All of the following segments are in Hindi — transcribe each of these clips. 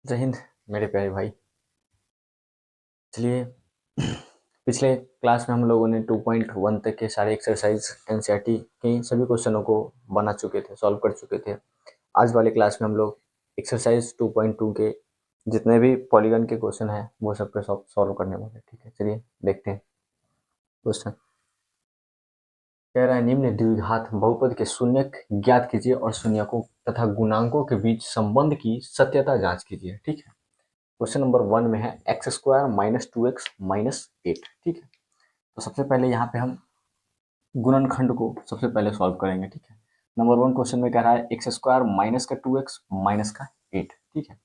जय हिंद मेरे प्यारे भाई। चलिए पिछले क्लास में हम लोगों ने 2.1 तक के सारे एक्सरसाइज एनसीईआरटी के सभी क्वेश्चनों को बना चुके थे, सॉल्व कर चुके थे। आज वाले क्लास में हम लोग एक्सरसाइज 2.2 के जितने भी पॉलीगन के क्वेश्चन हैं वो सब के सब सॉल्व करने वाले हैं। ठीक है, चलिए देखते हैं क्वेश्चन। कह रहा है निम्न द्विघात बहुपद के शून्यक ज्ञात कीजिए और शून्यकों तथा गुणांकों के बीच संबंध की सत्यता जांच कीजिए। ठीक है, क्वेश्चन नंबर 1 में है x² माइनस 2x माइनस 8। ठीक है, तो सबसे पहले यहाँ पे हम गुणनखंड को सबसे पहले सॉल्व करेंगे। ठीक है, नंबर 1 क्वेश्चन में कह रहा है x² माइनस का 2x माइनस का 8। ठीक है,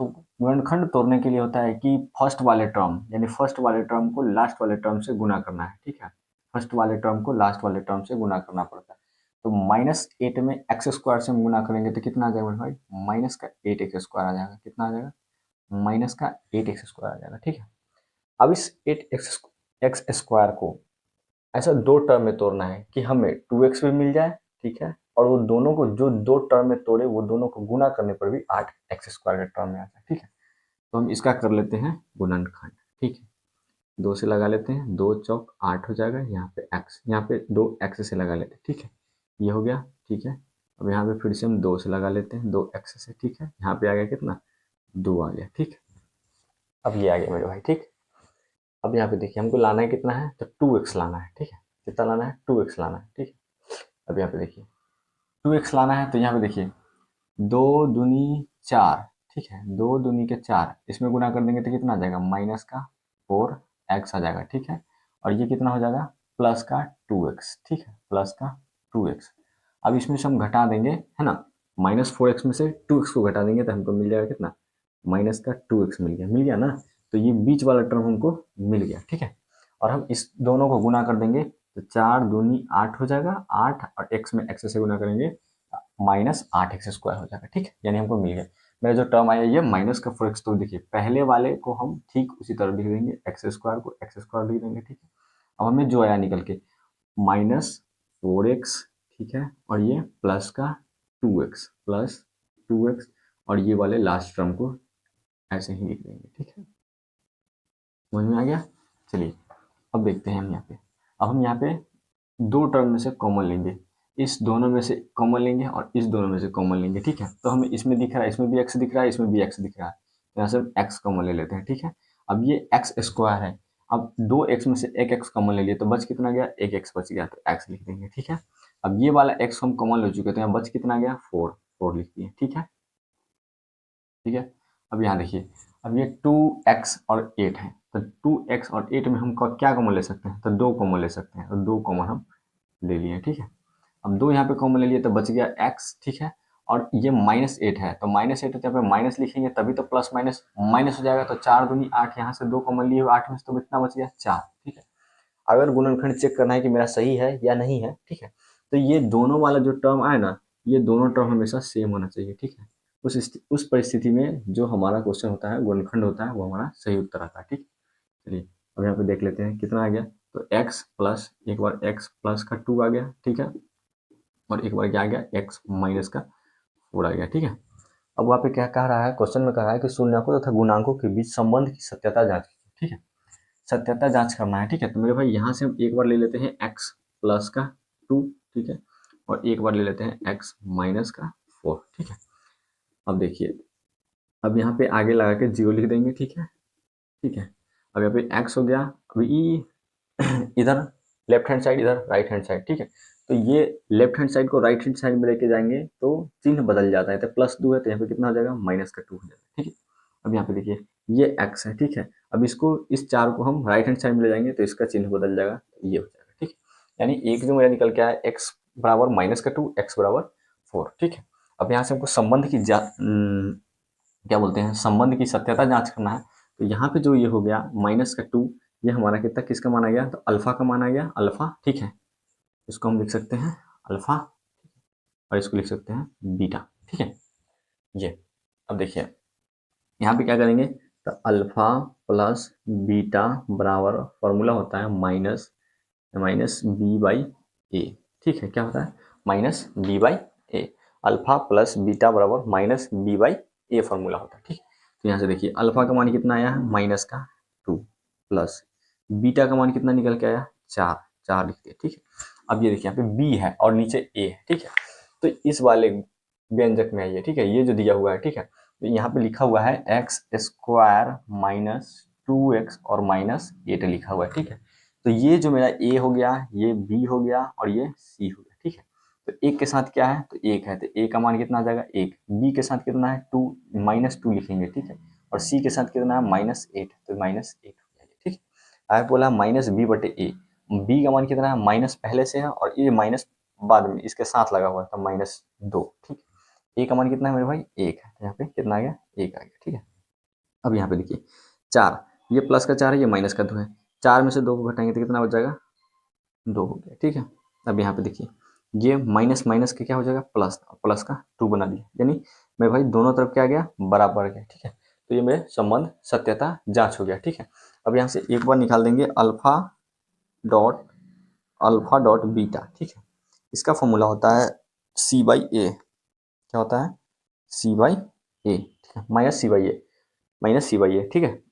तो गुणनखंड तोड़ने के लिए होता है कि फर्स्ट वाले टर्म यानी फर्स्ट वाले टर्म को लास्ट वाले टर्म से गुना करना है। ठीक है, फर्स्ट वाले टर्म को लास्ट वाले टर्म से गुना करना पड़ता है। तो -8 में x² से हम गुना करेंगे तो कितना आ जाएगा भाई? माइनस का 8x² आ जाएगा। कितना आ जाएगा? माइनस का 8x² आ जाएगा। ठीक है, अब इस 8x² को ऐसा दो टर्म में तोड़ना है कि हमें 2x भी मिल जाए। ठीक है, और वो दोनों को जो दो टर्म में तोड़े वो दोनों को गुना करने पर भी 8x² के टर्म में आ जाए। ठीक है, तो हम इसका कर लेते हैं गुणनखंड। ठीक है, 2 से लगा लेते हैं, 2 चौक 8 हो जाएगा। यहाँ पे x, यहाँ पे 2x से लगा लेते हैं। ठीक है, ये हो गया। ठीक है, अब यहाँ पे फिर से हम 2 से लगा लेते हैं, 2x से। ठीक है, यहाँ पे आ गया कितना? 2 आ गया। ठीक है, अब ये आ गया मेरे भाई। ठीक, अब यहाँ पे देखिए हमको लाना है कितना है, तो 2x लाना है। ठीक है, कितना लाना है? 2x लाना है। ठीक है, अब यहाँ पे देखिए 2x लाना है, तो यहाँ पे देखिए 2 दूनी 4। ठीक है, 2 दूनी के 4, इसमें गुना कर देंगे तो कितना आ जाएगा? माइनस का 4x आ जाएगा। ठीक है, और ये कितना हो जाएगा? प्लस का 2x। ठीक है, प्लस का 2x। अब इसमें से हम घटा देंगे, है ना, -4x में से 2x को घटा देंगे तो हमको मिल जाएगा कितना? माइनस का 2x मिल गया ना। तो ये बीच वाला टर्म हमको मिल गया। ठीक है, और हम इस दोनों को गुना कर देंगे तो 4 दूनी 8 हो जाएगा। 8 और x में x से गुना करेंगे -8x² हो जाएगा। ठीक है, यानी हमको मिल गया। मेरा जो टर्म आया ये माइनस का 4x। तो देखिए पहले वाले को हम ठीक उसी तरह लिख देंगे, x² को x² लिख देंगे। ठीक है, अब हमें जो आया निकल के -4x। ठीक है, और ये प्लस का 2x और ये वाले लास्ट टर्म को ऐसे ही लिख देंगे। ठीक है, समझ में आ गया? चलिए अब देखते हैं हम यहाँ पे। अब हम यहाँ पे दो टर्म में से कॉमन लेंगे, इस दोनों में से कॉमन लेंगे और इस दोनों में से कॉमन लेंगे। ठीक है, तो हमें इसमें दिख रहा है, इसमें भी x दिख रहा है, इसमें भी x दिख रहा है, तो यहाँ से हम x कॉमन ले लेते हैं। ठीक है, अब ये x² है। अब 2x में से एक x कॉमन ले लिए तो बच कितना गया? एक x बच गया, तो x लिख देंगे। ठीक है, अब ये वाला x हम कॉमन ले चुके थे, यहाँ बच कितना गया? 4 लिख दिए। ठीक है, ठीक है, अब यहाँ देखिए, अब ये 2x और 8 है, तो 2x और 8 में हम क्या कॉमन ले सकते हैं? तो 2 कॉमन ले सकते हैं, और 2 कॉमन हम ले लिए। ठीक है, अब 2 यहाँ पे कॉमन ले लिए तो बच गया x। ठीक है, और ये -8 है, तो -8 है तो यहाँ पे माइनस लिखेंगे तभी तो प्लस माइनस माइनस हो जाएगा। तो 4 दूनी 8, यहाँ से 2 कॉमन लिए 8 में से तो कितना बच गया? 4। ठीक है, अगर गुणनखंड चेक करना है कि मेरा सही है या नहीं है, ठीक है, तो ये दोनों वाला जो टर्म आए ना, ये दोनों टर्म हमेशा सेम होना चाहिए। ठीक है, उस परिस्थिति में जो हमारा क्वेश्चन होता है गुणनखंड होता है, वो हमारा सही उत्तर आता है। ठीक, चलिए अब यहाँ पे देख लेते हैं कितना आ गया। तो x प्लस, एक बार x प्लस का 2 आ गया। ठीक है, और एक बार क्या आ गया? x माइनस का 4 आ गया। ठीक है, अब वहाँ पे क्या कह रहा है? क्वेश्चन में कह रहा है कि शून्यकों तथा गुणांकों के बीच संबंध की सत्यता जांच कीजिए। ठीक है, सत्यता जांच करना है। ठीक है, तो मेरे भाई यहाँ से हम एक बार ले लेते हैं x प्लस का 2। ठीक है, और एक बार ले लेते हैं x माइनस का 4। ठीक है, अब देखिए, अब यहाँ पे आगे लगा के 0 लिख देंगे। ठीक है, ठीक है, अब यहाँ पे x हो गया। अभी इधर लेफ्ट हैंड साइड, इधर राइट हैंड साइड। ठीक है, तो ये लेफ्ट हैंड साइड को राइट हैंड साइड में लेके जाएंगे तो चिन्ह बदल जाता है। तो +2 है तो यहाँ पे कितना हो जाएगा? -2 हो जाएगा। ठीक है, अब यहाँ पे देखिए ये x है। ठीक है, अब इसको, इस 4 को हम राइट हैंड साइड में ले जाएंगे तो इसका चिन्ह बदल जाएगा, ये हो जाएगा। ठीक है, यानी एक जो मेरा निकल के आया x बराबर -2, x बराबर 4। ठीक है, अब यहाँ से हमको संबंध की क्या बोलते हैं, संबंध की सत्यता जांच करना है। तो यहाँ पे जो ये हो गया -2, ये हमारा कितना, किसका माना गया? तो अल्फा का माना गया, अल्फा। ठीक है, इसको हम लिख सकते हैं अल्फा, और इसको लिख सकते हैं बीटा। ठीक है, ये अब देखिए यहाँ पे क्या करेंगे, तो अल्फा प्लस बीटा बराबर फॉर्मूला होता है minus minus B by A. ठीक है, क्या होता है? -b/a। अल्फा प्लस बीटा बराबर -b/a फॉर्मूला होता है। ठीक, तो यहाँ से देखिए अल्फा का मान कितना आया माइनस का 2 प्लस बीटा का मान कितना निकल के आया 4, 4 लिख दिया। ठीक है, अब ये देखिए यहाँ पे बी है और नीचे ए है। ठीक है, तो इस वाले व्यंजक में आइए। ठीक है, ये जो दिया हुआ है, ठीक है, तो यहाँ पे लिखा हुआ है एक्स स्क्वायर माइनस 2x और माइनस 8 लिखा हुआ है। ठीक है, तो ये जो मेरा ए हो गया, ये बी हो गया और ये सी हो गया। ठीक है, तो एक के साथ क्या है तो एक है, तो ए का मान कितना आ जाएगा 1, बी के साथ कितना है 2, -2 लिखेंगे। ठीक है, और सी के साथ कितना है -8, तो -8 हो जाएगा। ठीक है, आप बोला माइनस बी बटे ए, बी का मान कितना है माइनस पहले से है और ये माइनस बाद में इसके साथ लगा हुआ था -2। ठीक है, ए का मान कितना है मेरे भाई 1 है, यहाँ पे कितना आ गया 1 आ गया। ठीक है, अब यहाँ पे देखिए 4, ये प्लस का 4 है, ये माइनस का 2 है, 4 में से 2 को घटाएंगे तो कितना बच जाएगा 2 हो गया। ठीक है, अब यहाँ पे देखिए ये माइनस माइनस के क्या हो जाएगा प्लस, प्लस का 2 बना दिया, यानी मेरे भाई दोनों तरफ क्या आ गया बराबर गया। ठीक है, तो ये मेरे संबंध सत्यता जांच हो गया। ठीक है, अब यहाँ से एक बार निकाल देंगे अल्फा डॉट बीटा। ठीक है, इसका फॉर्मूला होता है सी बाई ए, क्या होता है सी बाई ए। ठीक है, minus C by A, minus C by A. ठीक है,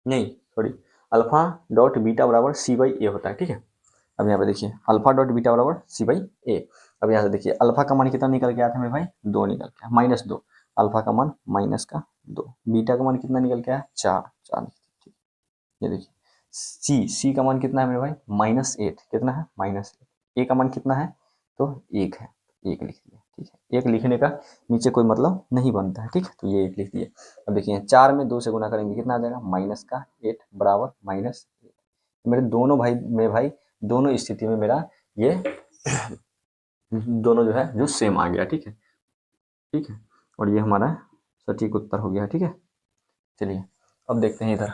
नहीं सॉरी, अल्फा डॉट बीटा बराबर सी बाई ए होता है। ठीक है, अब यहाँ पे देखिए अल्फा डॉट बीटा बराबर सी बाई ए। अब यहाँ से देखिए अल्फा का मान कितना निकल के आया था मेरे भाई 2 निकल के आया, -2, अल्फा का मान माइनस का 2, बीटा का मान कितना निकल के आया 4, 4। ठीक, ये देखिए सी का मान कितना है मेरे भाई -8, कितना है -8, ए का मान कितना है तो 1 है, 1 लिख दिया। ठीक है, 1 लिखने का नीचे कोई मतलब नहीं बनता है। ठीक है, तो ये 1 लिख दिए। अब देखिए 4 में 2 से गुना करेंगे कितना आ जाएगा -8 बराबर -8। मेरे दोनों भाई में भाई दोनों स्थिति में मेरा ये दोनों जो है जो सेम आ गया। ठीक है, ठीक है, और ये हमारा सटीक उत्तर हो गया। ठीक है, चलिए अब देखते हैं इधर,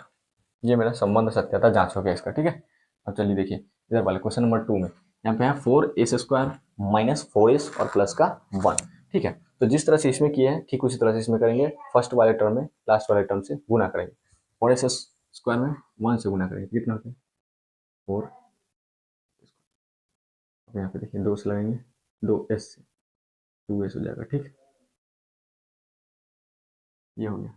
ये मेरा संबंध सत्यता जांच हो गया इसका। ठीक है, अब चलिए देखिए इधर वाले क्वेश्चन नंबर 2 में यहाँ पे है 4s स्क्वायर माइनस 4s और प्लस का 1। ठीक है, तो जिस तरह से इसमें किए हैं ठीक उसी तरह से इसमें करेंगे, फर्स्ट वाले टर्म में लास्ट वाले टर्म से गुना करेंगे, 4s स्क्वायर में 1 से गुना करेंगे, कितना होता है 4। यहाँ पे देखिए 2 से लगाएंगे, 2s से 2s हो जाएगा। ठीक, ये हो गया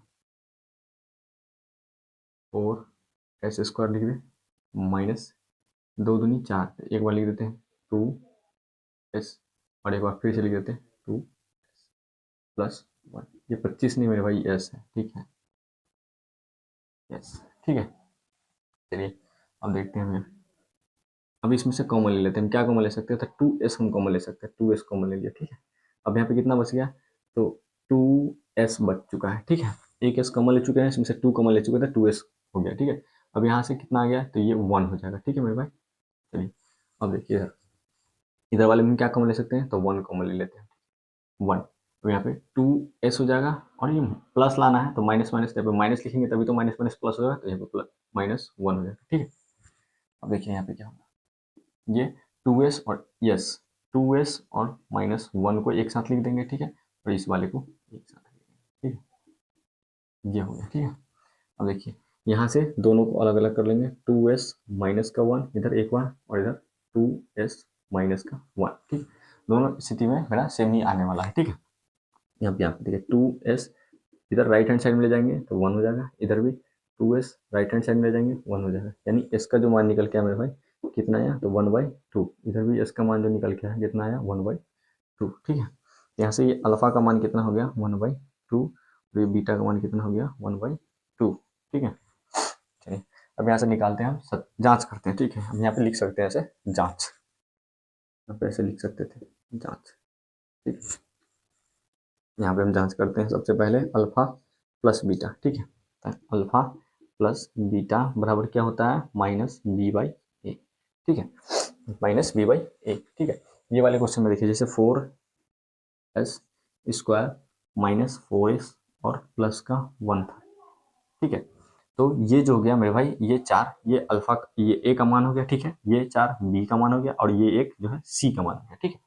4s स्क्वायर लिख दें माइनस 2 दूनी 4, एक बार लिख देते हैं 2s और एक बार फिर से लिख देते हैं 2 प्लस 1, ये 25 नहीं मेरे भाई s है। ठीक है, यस, ठीक है, चलिए अब देखते हैं हमें, अब इसमें से कॉमन ले लेते हैं, हम क्या कॉमन ले सकते हैं तो 2s हम कॉमन ले सकते हैं, 2s कॉमन ले लिया। ठीक है, अब यहाँ पे कितना बच गया तो 2s बच चुका है। ठीक है, एक s कॉमन ले चुके हैं, इसमें से 2 कॉमन ले चुके थे, 2s हो गया। ठीक है, अब यहाँ से कितना आ गया तो ये 1 हो जाएगा। ठीक है मेरे भाई, चलिए अब देखिए इधर, इधर वाले में क्या कॉमन ले सकते हैं तो 1 कॉमन ले लेते हैं, 1, तो यहाँ पे 2s हो जाएगा और ये प्लस लाना है तो माइनस माइनस, यहाँ पे माइनस लिखेंगे तभी तो माइनस माइनस प्लस होगा, तो यहाँ पे प्लस -1 हो जाएगा। ठीक है, अब देखिए यहाँ पे क्या होगा, ये 2s और यस 2s और -1 को एक साथ लिख देंगे। ठीक है, और इस वाले को एक साथ लिख देंगे। ठीक है, ये हो गया। ठीक है, अब देखिए यहाँ से दोनों को अलग अलग कर लेंगे, 2s माइनस का 1 इधर एक बार और इधर 2s माइनस का 1। ठीक, दोनों स्थिति में मेरा सेम ही आने वाला है। ठीक है, यहाँ पे देखिए 2s इधर राइट हैंड साइड में ले जाएंगे तो 1 हो जाएगा, इधर भी 2s राइट हैंड साइड में ले जाएंगे 1 हो जाएगा, यानी s का जो मान निकल के आया मेरे भाई कितना आया तो 1/2, इधर भी s का मान जो निकल के आया कितना आया 1/2। ठीक है, यहाँ से ये अल्फा का मान कितना हो गया 1/2 और ये बीटा का मान कितना हो गया 1/2। ठीक है, चलिए अब यहाँ से निकालते हैं हम, जांच करते हैं। ठीक है, हम यहाँ पे लिख सकते हैं ऐसे जांच, यहाँ पे ऐसे लिख सकते थे जांच। ठीक है, यहाँ पे हम जांच करते हैं सबसे पहले अल्फा प्लस बीटा। ठीक है, तो अल्फा प्लस बीटा बराबर क्या होता है -b/a। ठीक है, -b/a। ठीक है, ये वाले क्वेश्चन में देखिए जैसे 4s स्क्वायर माइनस 4s और प्लस का 1 था। ठीक है, तो ये जो हो गया मेरे भाई ये 4, ये अल्फा ये a का मान हो गया। ठीक है, ये 4 b का मान हो गया और ये 1 जो है c का मान हो गया। ठीक है,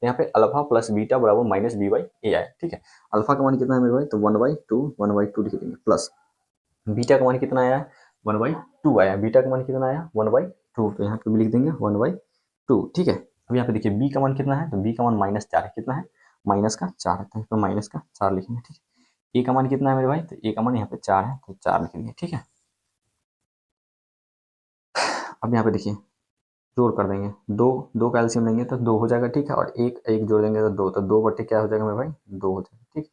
यहाँ पे अल्फा प्लस बीटा बराबर -b/a आया। ठीक है, अल्फा का मान कितना है मेरे भाई तो 1/2 लिख देंगे, प्लस बीटा का मान कितना आया 1/2 आया, बीटा का मान कितना आया 1/2, तो यहाँ पे भी लिख देंगे 1/2। ठीक है, अब यहाँ पे देखिए बी का मान कितना है तो बी का मान -4 है, कितना है -4 है, तो -4 लिखेंगे। ठीक है, ए का मान कितना है मेरे भाई, तो ए का मान यहाँ पे 4 है, तो 4 लिखेंगे, ठीक है। अब यहाँ पे देखिए जोड़ कर देंगे, दो दो का एलसीएम लेंगे तो 2 हो जाएगा, ठीक है, और एक एक जोड़ देंगे तो 2, तो 2 बट्टे क्या हो जाएगा मेरे भाई, 2 हो जाएगा, ठीक।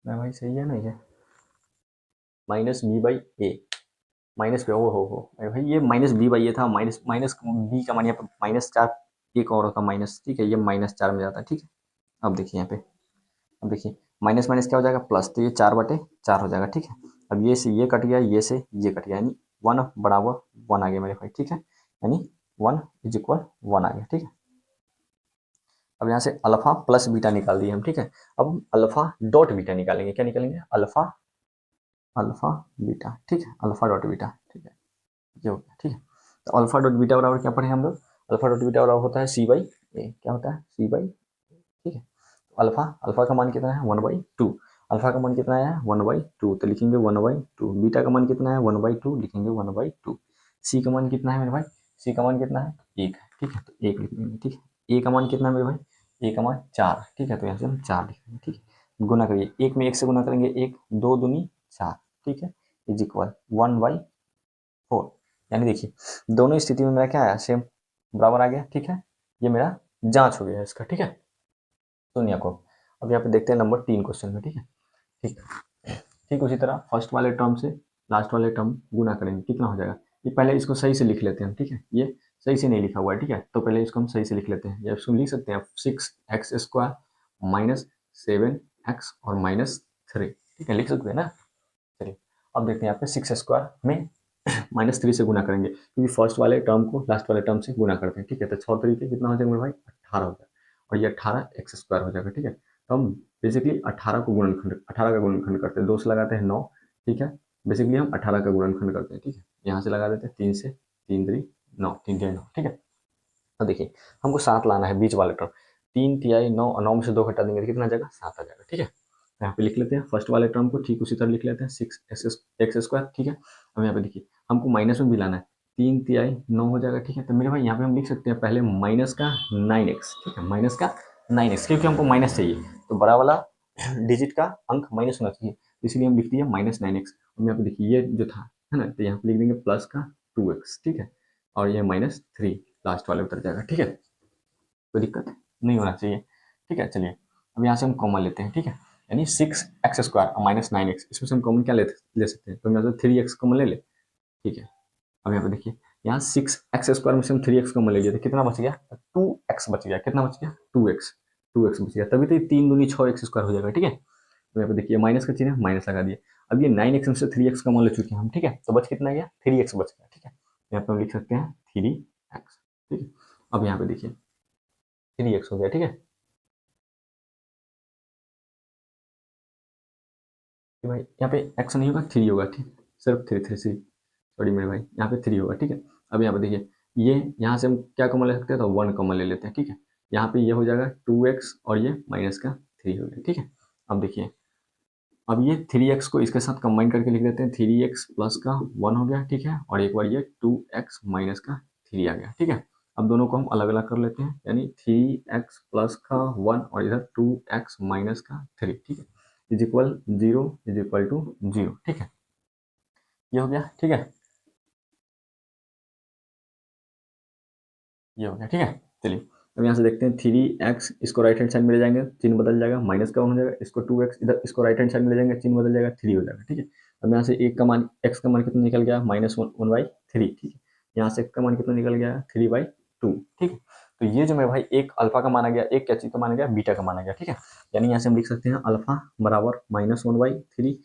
मेरा भाई सही है ना ये, minus B by A, minus पे हो अरे भाई ये माइनस बी बाई ए था, माइनस माइनस बी का मान यहाँ पे -4 एक और होता माइनस, ठीक है, ये -4 में जाता है, ठीक है। अब देखिए यहाँ पे, अब देखिए माइनस माइनस क्या हो जाएगा प्लस, तो ये 4/4 हो जाएगा, ठीक है। अब ये से ये कट गया, ये से ये कट गया, यानी 1 बराबर 1 आ गया मेरे भाई, ठीक है, यानी 1 इज इक्वल 1 आ गया, ठीक है। अब यहाँ से अल्फा प्लस बीटा निकाल दिए हम, ठीक है। अब हम अल्फा डॉट बीटा निकालेंगे, क्या निकालेंगे, अल्फा अल्फा बीटा, ठीक है, अल्फा डॉट बीटा, ठीक है, ये हो गया, ठीक है। तो अल्फा डॉट बीटा बराबर क्या पढ़े हम लोग, अल्फा डॉट बीटा बराबर होता है सी बाई ए, क्या होता है, सी बाई, ठीक है। तो अल्फा अल्फा का मान कितना है 1/2, अल्फा का मान कितना है 1/2, तो लिखेंगे 1/2, बीटा का मान कितना है 1/2, लिखेंगे 1/2, सी का मान कितना है मेरे भाई, सी का मान कितना है 1 है, ठीक है, तो 1 लिख देंगे, ठीक है। ए का मान कितना है मेरे भाई, ए का मान 4, ठीक है, तो यहाँ से हम 4 लिख देंगे, ठीक है। गुना करिए, एक में 1 से गुना करेंगे, 1 2 दूनी 4, ठीक है, इज इक्वल 1/4, यानी देखिए दोनों स्थिति में मेरा क्या आया, सेम बराबर आ गया, ठीक है। ये मेरा जांच हो गया इसका, ठीक है। सुनिए को, अब यहाँ पे देखते हैं नंबर 3 क्वेश्चन में, ठीक है। ठीक ठीक उसी तरह फर्स्ट वाले टर्म से लास्ट वाले टर्म गुना करेंगे, कितना हो जाएगा, ये पहले इसको सही से लिख लेते हैं, ठीक है, ये सही से नहीं लिखा हुआ है, ठीक है, तो पहले इसको हम सही से लिख लेते हैं, या इसको लिख सकते हैं 6x² माइनस 7x और -3, ठीक है, लिख सकते हैं ना। चलिए अब देखते हैं यहाँ पे 6² में -3 से गुना करेंगे, क्योंकि फर्स्ट वाले टर्म को लास्ट वाले टर्म से गुना करते हैं, ठीक है, तो 6 तरीके कितना हो जाएगा मेरे भाई 18 हो जाएगा, और ये 18x² हो जाएगा, ठीक है। तो हम बेसिकली 18 का गुणनखंड करते हैं, 2 से लगाते हैं 9, ठीक है, बेसिकली हम 18 का गुणनखंड करते हैं, ठीक है, यहाँ से लगा देते हैं 3 से, 3 3 9, 3 3 9, ठीक है। अब देखिए हमको 7 लाना है बीच वाले टर्म, 3 तिहाई 9 और 9 में से 2 घटा देंगे तो कितना आ जाएगा 7 आ जाएगा, ठीक है। यहाँ पे लिख लेते हैं फर्स्ट वाले टर्म को, ठीक उसी तरह लिख लेते हैं 6x², ठीक है। अब यहाँ पे देखिए हमको माइनस में भी लाना है, 3 तिहाई 9 हो जाएगा, ठीक है, तो मेरे भाई यहाँ पे हम लिख सकते हैं पहले माइनस का 9x, ठीक है, माइनस का 9x, क्योंकि हमको माइनस चाहिए, तो बड़ा वाला डिजिट का अंक माइनस होना चाहिए, इसलिए हम लिख दिए -9x। अब यहाँ पे देखिए ये जो था है ना, तो यहाँ पे लिख देंगे प्लस का 2x, ठीक है, और ये -3 लास्ट वाले उतर जाएगा, ठीक है, कोई दिक्कत नहीं होना चाहिए, ठीक है। चलिए अब यहाँ से हम कॉमन लेते हैं, ठीक है, यानी 6x² और -9x, इसमें से हम कॉमन क्या ले सकते हैं, तो हम यहाँ से 3x कॉमन ले ले, ठीक है। अब यहाँ पे देखिए यहाँ 6x² में से हम 3x कॉमन ले लिए तो कितना बच गया, 2x बच गया, कितना बच गया 2x बच गया, तभी तो 3 दूनी 6x² हो जाएगा, ठीक है। तो यहाँ पे देखिए माइनस का चिन्ह है, माइनस लगा दिए। अब ये 9x में से 3x कॉमन ले चुके हैं हम, ठीक है, तो बच कितना गया 3x बच गया, ठीक है, यहाँ पे हम लिख सकते हैं 3x, ठीक है। अब यहाँ पे देखिए 3x हो गया, ठीक है, कि भाई यहाँ पे x नहीं होगा 3 होगा, ठीक, सिर्फ 3 सॉरी मेरे भाई, यहाँ पे 3 होगा, ठीक है। अब यहाँ पे देखिए ये यहाँ से हम क्या कॉमन ले सकते हैं, तो 1 कॉमन ले लेते हैं, ठीक है, यहाँ पे ये हो जाएगा 2x और ये माइनस का 3 हो गया, ठीक है। अब देखिए अब ये 3x को इसके साथ कंबाइन करके लिख देते हैं, 3x प्लस का 1 हो गया, ठीक है, और एक बार ये 2x माइनस का 3 आ गया, ठीक है। अब दोनों को हम अलग अलग कर लेते हैं, यानी 3x प्लस का 1 और इधर 2x माइनस का 3, ठीक है, is equal 0 is equal to 0, ठीक है, ये हो गया, ठीक है, ये हो गया, ठीक है। चलिए अब यहाँ से देखते हैं 3x, इसको राइट हैंड साइड में ले जाएंगे चिन्ह बदल जाएगा, माइनस का 1 हो जाएगा, इसको 2x इधर इसको राइट हैंड साइड में ले जाएंगे चिन्ह बदल जाएगा, 3 हो जाएगा, ठीक है। अब यहाँ से एक का मान x का मान कितना निकल गया -1/3, ठीक है, यहाँ से का मान कितना निकल गया 3/2, ठीक है। तो ये जो मेरे भाई एक अल्फा का माना गया, एक क्या चीज का माना गया बीटा का माना गया, ठीक है, यानी यहाँ से हम लिख सकते हैं अल्फा बराबर -1/3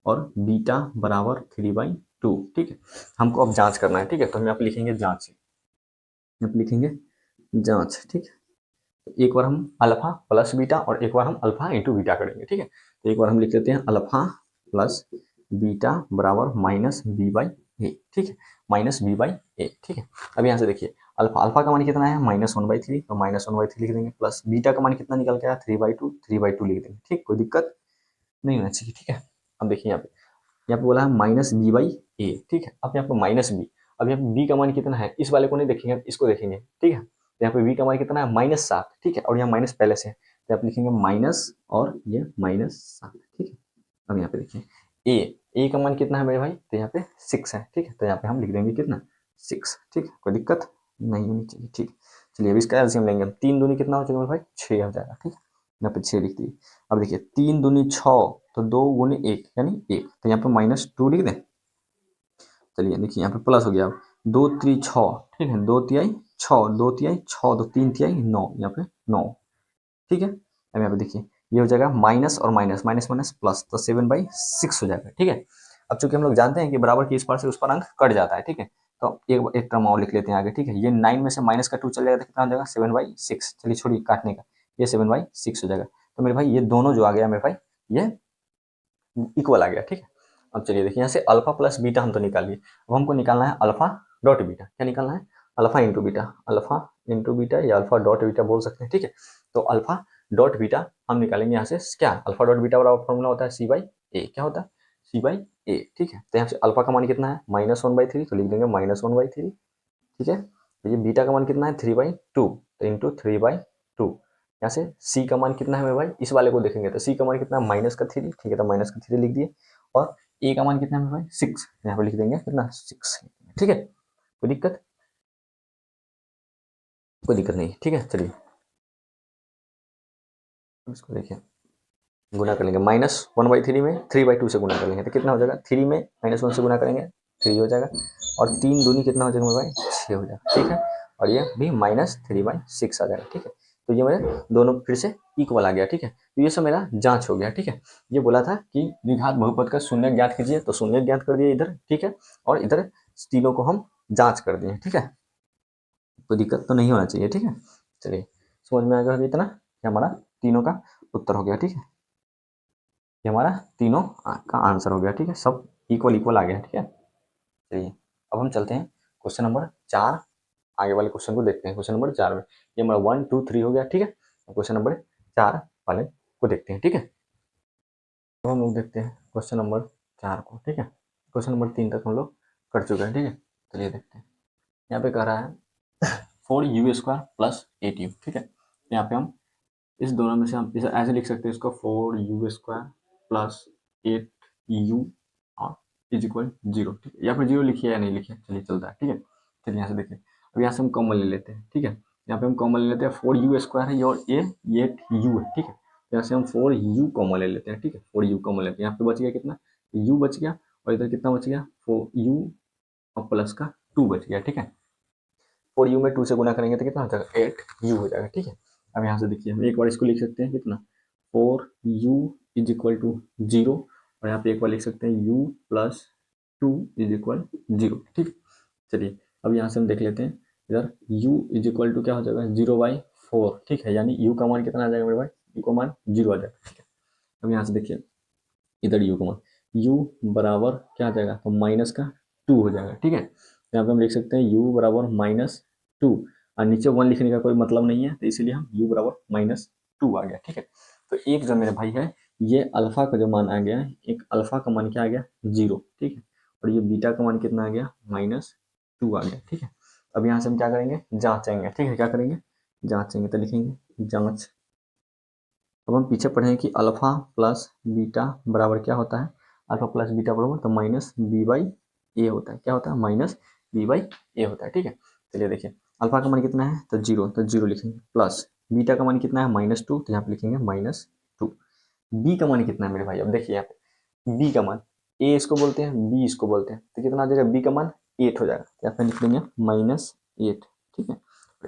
और बीटा बराबर 3/2, ठीक है। हमको अब जांच करना है, ठीक है, तो हम यहाँ पे लिखेंगे जांच, यहाँ पे लिखेंगे जांच, ठीक है। एक बार हम अल्फा प्लस बीटा और एक बार हम अल्फा इंटू बीटा करेंगे, ठीक है, तो एक बार हम लिख लेते हैं अल्फा प्लस बीटा बराबर -b/a, ठीक है, -b/a, ठीक है। अब यहाँ से देखिए अल्फा अल्फा का मान कितना है -1/3, तो -1/3 लिख देंगे, प्लस बीटा का मान कितना निकल के आया 3/2 लिख देंगे, ठीक, कोई दिक्कत नहीं होना चाहिए, ठीक है। अब देखिए यहाँ पे बोला है -b/a, ठीक है, अब यहाँ पे -b अब यहाँ पे बी का मान कितना है, इस वाले को नहीं देखेंगे, इसको देखेंगे, ठीक है। तो यहाँ पे बी का मान कितना है, -7, ठीक है, और यहाँ माइनस पहले से है, तो आप लिखेंगे माइनस और ये -7, ठीक है। अब यहाँ पे देखिए ए का मान कितना है मेरे भाई, तो यहाँ पे 6 है, ठीक है, तो यहाँ पे हम लिख देंगे कितना 6, ठीक है, कोई दिक्कत नहीं होनी चाहिए, ठीक। चलिए अब इसका एलसीएम लेंगे हम, 3 दूनी कितना हो जाएगा मेरे भाई, 6 हो जाएगा, ठीक है, यहाँ पे 6 लिख दिए। अब देखिए 3 दूनी 6, तो 2 गुनी 1 यानी 1, तो यहाँ पे -2 लिख दें। चलिए देखिए यहाँ पे प्लस हो गया, अब 2 3 6, ठीक है, 2 तिहाई 6, 2 तिहाई 6, तो 3 तिहाई 9, यहाँ पे 9, ठीक है। अब यहाँ पे देखिए ये हो जाएगा माइनस और माइनस, माइनस माइनस प्लस, तो 7/6 हो जाएगा, ठीक है। अब चूंकि हम लोग जानते हैं कि बराबर की इस पार से उस पार अंक कट जाता है, ठीक है, तो एक टर्म और लिख लेते हैं आगे, ठीक है। ये 9 में से माइनस का 2 चल जाएगा तो कितना हो जाएगा 7/6, चलिए छोड़िए काटने का, ये 7/6 हो जाएगा। तो मेरे भाई ये दोनों जो आ गया मेरे भाई ये इक्वल आ गया, ठीक है। अब चलिए देखिए यहाँ से अल्फा प्लस बीटा हम तो निकाल लिए, अब हमको निकालना है अल्फा डॉट बीटा। क्या निकालना है, alpha into beta, alpha into beta या अल्फा डॉट बीटा बोल सकते हैं, ठीक है। तो अल्फा डॉट बीटा हम निकालेंगे यहाँ से, क्या अल्फा डॉट बीटा वाला फॉर्मूला होता है C/A, क्या होता है C/A, ठीक है। तो यहाँ से अल्फा का मान कितना है -1/3, तो लिख देंगे -1/3, ठीक है। तो ये बीटा का मान कितना है 3/2, तो इंटू 3/2। यहाँ से सी का मान कितना है मेरे भाई, इस वाले को देखेंगे तो सी का मान कितना है -3, ठीक है, तो -3 लिख दिए। और ए का मान कितना है मेरे भाई 6, यहाँ पे लिख देंगे कितना 6, ठीक है, कोई दिक्कत, कोई दिक्कत नहीं, ठीक है। चलिए इसको देखिए गुना कर लेंगे, -1/3 में 3/2 से गुना कर लेंगे तो कितना हो जाएगा, 3 में -1 से गुना करेंगे 3 हो जाएगा, और 3 दूनी कितना हो जाएगा मेरे भाई 6 हो जाएगा, ठीक है। और ये भी -3/6 आ जाएगा, ठीक है। तो ये मेरे दोनों फिर से इक्वल आ गया, ठीक है। तो ये सब मेरा जांच हो गया, ठीक है। ये बोला था कि द्विघात बहुपद का शून्य ज्ञात कीजिए, तो शून्य ज्ञात कर दिए इधर, ठीक है, और इधर तीनों को हम जांच कर दिए, ठीक है। कोई दिक्कत तो नहीं होना चाहिए, ठीक है। चलिए समझ में आ गया इतना कि हमारा तीनों का उत्तर हो गया, ठीक है। ये हमारा तीनों का आंसर हो गया, ठीक है, सब इक्वल इक्वल आ गया, ठीक है। चलिए अब हम चलते हैं क्वेश्चन नंबर 4, आगे वाले क्वेश्चन को देखते हैं। क्वेश्चन नंबर 4 में ये हमारा 1 2 3 हो गया, ठीक है। क्वेश्चन नंबर 4 वाले को देखते हैं, ठीक है। तो हम लोग देखते हैं क्वेश्चन नंबर 4 को, ठीक है। क्वेश्चन नंबर 3 तक हम लोग कर चुके हैं, ठीक है। चलिए देखते हैं, यहाँ पे कह रहा है 4u² + 8u, ठीक है। यहाँ पे हम इस दोनों में से हम इसे ऐसे लिख सकते हैं, इसको 4u² + 8u और इज इक्वल 0, ठीक है, या फिर 0 लिखिए या नहीं लिखिए, चलिए चलता है, ठीक है। चलिए यहाँ से देखिए, अब यहाँ से हम कॉमन ले लेते हैं, ठीक है। यहाँ पे हम कॉमन ले लेते हैं, 4u² है और ये 8u है, ठीक है। यहाँ से हम 4u कॉमन ले लेते हैं, ठीक है, 4u कॉमन लेते हैं। यहाँ पे बच गया कितना, u बच गया, और इधर कितना बच गया 4u और प्लस का 2 बच गया, ठीक है। 4u में 2 से गुना करेंगे तो कितना हो जाएगा 8u हो जाएगा, ठीक है। अब यहाँ से देखिए हम एक बार इसको लिख सकते हैं कितना 4u इज इक्वल टू 0, और यहाँ पे एक बार लिख सकते हैं u + 2 इज इक्वल 0, ठीक। चलिए अब यहाँ से हम देख लेते हैं, इधर u इज इक्वल टू क्या हो जाएगा 0/4, ठीक है, यानी u का मान कितना आ जाएगा मेरे भाई, u का मान 0 आ जाएगा, ठीक है। अब यहाँ से देखिए इधर u का मान u बराबर क्या आ जाएगा, तो -2 हो जाएगा, ठीक है। यहाँ पे हम लिख सकते हैं u बराबर -2, और नीचे 1 लिखने का कोई मतलब नहीं है, तो इसीलिए हम u बराबर -2 आ गया, ठीक है। तो एक जो मेरे भाई है ये अल्फा का जो मान आ गया, एक अल्फा का मान क्या आ गया 0, ठीक है, और ये बीटा का मान कितना आ गया -2 आ गया, ठीक है। अब यहाँ से हम क्या करेंगे, जांचेंगे, ठीक है, क्या करेंगे जांचेंगे, तो लिखेंगे जांच। अब हम पीछे पढ़े हैं कि अल्फा प्लस बीटा बराबर क्या होता है, अल्फा प्लस बीटा बराबर तो -b/a होता है, क्या होता है -b/a होता है, ठीक है। चलिए देखिए अल्फा का मान कितना है, तो 0, तो 0 लिखेंगे, प्लस बीटा का मान कितना है -2, तो यहाँ पे लिखेंगे -2। बी का मान कितना है मेरे भाई, अब देखिए यहाँ पे बी का मान, ए इसको बोलते हैं, बी इसको बोलते हैं, तो कितना आ जाएगा, बी का मान 8 हो जाएगा, तो यहाँ पे लिख देंगे -8, ठीक है।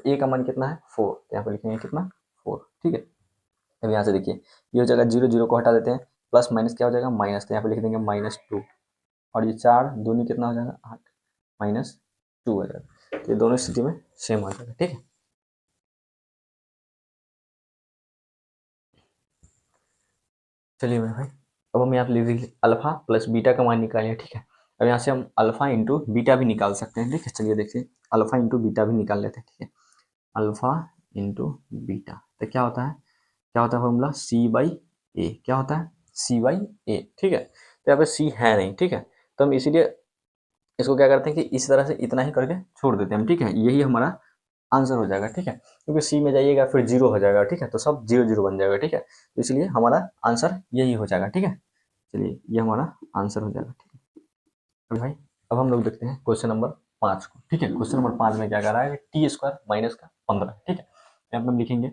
ए का मान कितना है 4, तो यहाँ पे लिखेंगे कितना 4, ठीक है। अब यहाँ से देखिए ये हो जाएगा 0 0 को हटा देते हैं, प्लस माइनस क्या हो जाएगा माइनस, तो यहाँ पे लिख देंगे -2, और ये 4 दूनी कितना हो जाएगा 8, -2 हो जाएगा, तो ये दोनों स्थिति में सेम आ जाएगा, ठीक है। चलिए मेरे भाई अब हम यहाँ पे लिख देंगे अल्फा प्लस बीटा का मान निकालें, ठीक है। अब यहाँ से हम अल्फा इंटू बीटा भी निकाल सकते हैं, ठीक है। चलिए देखिए अल्फा इंटू बीटा भी निकाल लेते हैं, ठीक है। अल्फा इंटू बीटा तो क्या होता है, क्या होता है फॉर्मूला C/A, क्या होता है C/A, ठीक है। तो यहाँ पे C है नहीं, ठीक है, तो हम इसीलिए इसको क्या करते हैं कि इस तरह से इतना ही करके छोड़ देते हैं हम, ठीक है। यही हमारा आंसर हो जाएगा, ठीक है, क्योंकि सी में जाइएगा फिर जीरो हो जाएगा, ठीक है, तो सब जीरो जीरो बन जाएगा, ठीक है, तो इसलिए हमारा आंसर यही हो जाएगा, ठीक है। चलिए ये हमारा आंसर हो जाएगा, ठीक है। अभी भाई अब हम लोग देखते हैं क्वेश्चन नंबर 5 को, ठीक है। क्वेश्चन नंबर 5 में क्या कह रहा है, टी स्क्वायर माइनस का 15, ठीक है। यहाँ पे हम लिखेंगे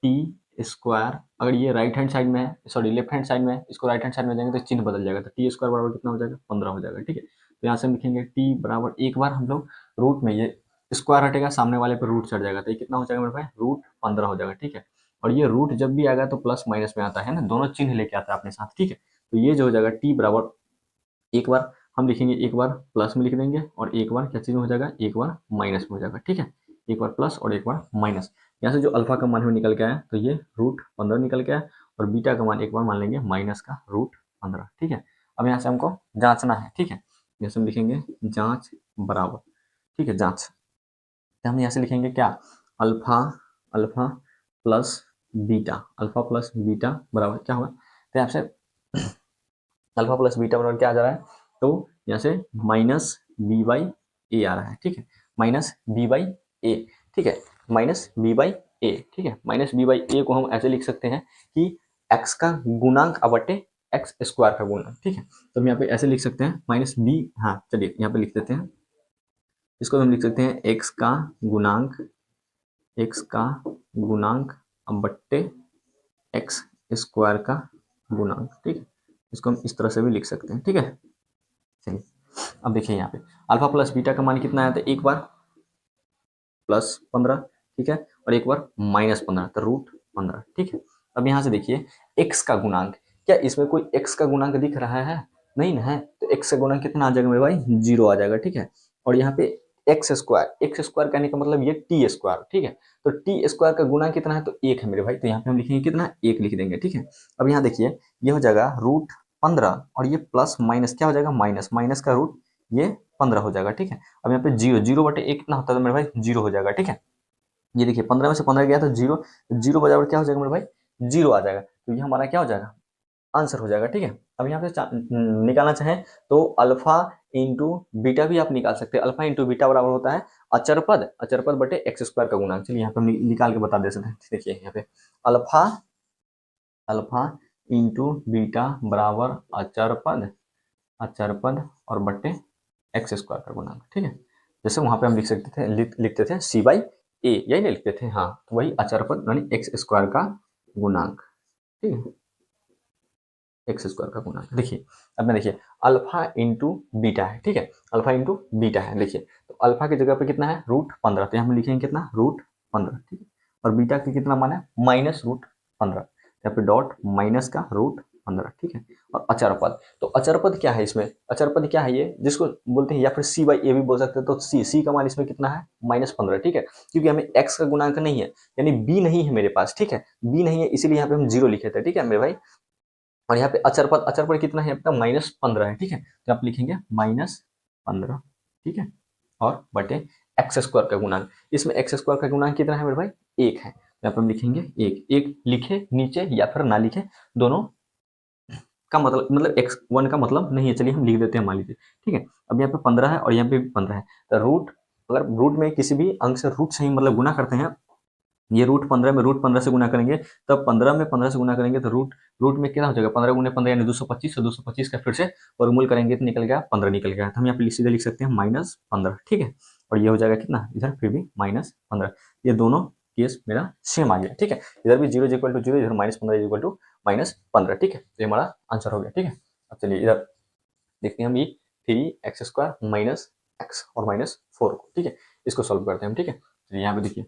टी स्क्वायर, अगर ये राइट हैंड साइड में है, सॉरी लेफ्ट हैंड साइड में है, इसको राइट हैंड साइड में जाएंगे तो चिन्ह बदल जाएगा, तो टी स्क्वायर बराबर कितना हो जाएगा, 15 हो जाएगा, ठीक है। तो यहाँ से हम लिखेंगे टी बराबर, एक बार हम लोग रूट में ये स्क्वायर हटेगा, सामने वाले पे रूट चढ़ जाएगा, तो ये कितना हो जाएगा मेरे भाई, रूट 15 हो जाएगा, ठीक है। और ये रूट जब भी आएगा तो प्लस माइनस में आता है ना, दोनों चिन्ह लेके आता है अपने साथ, ठीक है। तो ये जो हो जाएगा टी बराबर, एक बार हम लिखेंगे, एक बार प्लस में लिख देंगे और एक बार क्या चीज में हो जाएगा, एक बार माइनस में हो जाएगा, ठीक है। एक बार प्लस और एक बार माइनस। यहाँ से जो अल्फा का मान निकल के आया तो ये रूट 15 निकल के आया, और बीटा का मान एक बार मान लेंगे माइनस का रूट 15, ठीक है। अब यहाँ से हमको जांचना है, ठीक है। जैसे हम लिखेंगे जांच बराबर, ठीक है, जांच, तो हम यहाँ से लिखेंगे क्या, alpha, alpha plus beta, alpha plus beta बराबर क्या होगा, तो यहाँ से अल्फा प्लस बीटा बराबर क्या आ जा रहा है, तो यहाँ से माइनस बी बाई ए आ रहा है, ठीक है, माइनस बी बाई ए, ठीक है, माइनस बी बाई ए, ठीक है। माइनस बी बाई ए को हम ऐसे लिख सकते हैं कि एक्स का गुणांक बटे एक्स स्क्वायर का गुणांक, ठीक है। तो हम यहाँ पे ऐसे लिख सकते हैं माइनस बी, हाँ चलिए यहाँ पे लिख देते हैं, इसको हम लिख सकते हैं एक्स का गुणांक, एक्स का गुणांक बट्टे एक्स स्क्वायर का गुणांक, ठीक है। इसको हम इस तरह से भी लिख सकते हैं, ठीक है। चलिए अब देखिए यहाँ पे अल्फा प्लस बीटा का मान कितना आया था, एक बार प्लस 15, ठीक है, और एक बार माइनस 15, तो रूट 15, ठीक है। अब यहाँ से देखिए एक्स का गुणांक, क्या इसमें कोई एक्स का गुणांक दिख रहा है, नहीं ना है, तो एक्स का गुणांक कितना आ जाएगा मेरे भाई, जीरो आ जाएगा, ठीक है। और यहाँ पे एक्स स्क्वायर कहने का मतलब ये टी स्क्वायर, ठीक है, तो टी स्क्वायर का गुणा कितना है, तो एक है मेरे भाई, तो यहाँ पे हम लिखेंगे कितना, एक लिख देंगे, ठीक है। अब यहाँ देखिए ये हो जाएगा रूट 15 और ये प्लस माइनस क्या हो जाएगा, माइनस, माइनस का रूट ये 15 हो जाएगा, ठीक है। अब यहाँ पे जीरो, जीरो बटे एक कितना होता है मेरे भाई, जीरो हो जाएगा, ठीक है। ये देखिए 15 में से 15 गया तो जीरो, जीरो बराबर क्या हो जाएगा मेरे भाई, जीरो आ जाएगा, तो ये हमारा क्या हो जाएगा, आंसर हो जाएगा, ठीक है। अब यहाँ पे निकालना चाहें तो अल्फा इंटू बीटा भी आप निकाल सकते हैं, अल्फा इंटू बीटा बराबर होता है अचर पद, अचर पद बटे एक्स स्क्वायर का गुणांक। चलिए यहाँ पे हम निकाल के बता दे सकते हैं, देखिए यहाँ पे अल्फा, अल्फा इंटू बीटा बराबर अचर पद, अचर पद और बटे एक्स स्क्वायर का गुणांक, ठीक है। जैसे वहां पे हम लिख सकते थे, लिखते थे सी बाई ए, यही नहीं लिखते थे, हाँ, तो वही अचर पद यानी एक्स स्क्वायर का गुणांक, ठीक है, एक्स स्क्वायर का गुणांक। देखिए अब मैं देखिए अल्फा इंटू बीटा है, ठीक है, अल्फा इंटू बीटा है, देखिए तो अल्फा की जगह पे कितना है, रूट 15, तो यहाँ पे लिखेंगे कितना, रूट 15, ठीक है। और बीटा की कितना मान है, माइनस रूट 15, यहाँ पे डॉट माइनस का रूट 15, ठीक है। और अचर पद, तो अचर पद क्या है, इसमें अचर पद क्या है, ये जिसको बोलते हैं या फिर सी बाई ए भी बोल सकते हैं, तो सी का मान इसमें कितना है, -15, ठीक है, क्योंकि हमें एक्स का गुणांक नहीं है, यानी बी नहीं है मेरे पास, ठीक है, बी नहीं है, इसीलिए यहाँ पे हम जीरो लिखे थे, ठीक है मेरे भाई। और यहाँ पे अचर पद, अचर पद कितना है आपका, -15 है, ठीक है, तो आप लिखेंगे -15, ठीक है, और बटे एक्स स्क्वायर का गुणांक, इसमें एक्स स्क्वायर का गुणांक कितना है मेरे भाई, एक है, यहाँ पे हम लिखेंगे एक, एक लिखे नीचे या फिर ना लिखे, दोनों का मतलब एक्स वन का मतलब नहीं है, चलिए हम लिख देते हैं, मान लीजिए, ठीक है। अब यहाँ पे 15 है और यहाँ पे भी 15 है, तो रूट, अगर रूट में किसी भी अंक से रूट से ही मतलब गुना करते हैं, ये रूट 15 में रूट 15 से गुना करेंगे, तब 15 में 15 से गुना करेंगे तो रूट, रूट में कितना हो जाएगा, 15 गुने 15 यानी 225, तो 225 का फिर से वर्गमूल करेंगे तो निकल गया 15 निकल गया, तो हम यहाँ पे सीधे लिख सकते हैं -15, ठीक है। और ये हो जाएगा कितना, इधर फिर भी -15, ये दोनों केस मेरा सेम आ गया, ठीक है, इधर भी 0 इक्वल टू 0, इधर -15 इक्वल टू -15, ठीक है, तो ये हमारा आंसर हो गया, ठीक है। अब चलिए इधर देखते हैं हम ये 3x² माइनस एक्स और -4 को, ठीक है, इसको सॉल्व करते हैं हम, ठीक है। तो यहाँ पे देखिए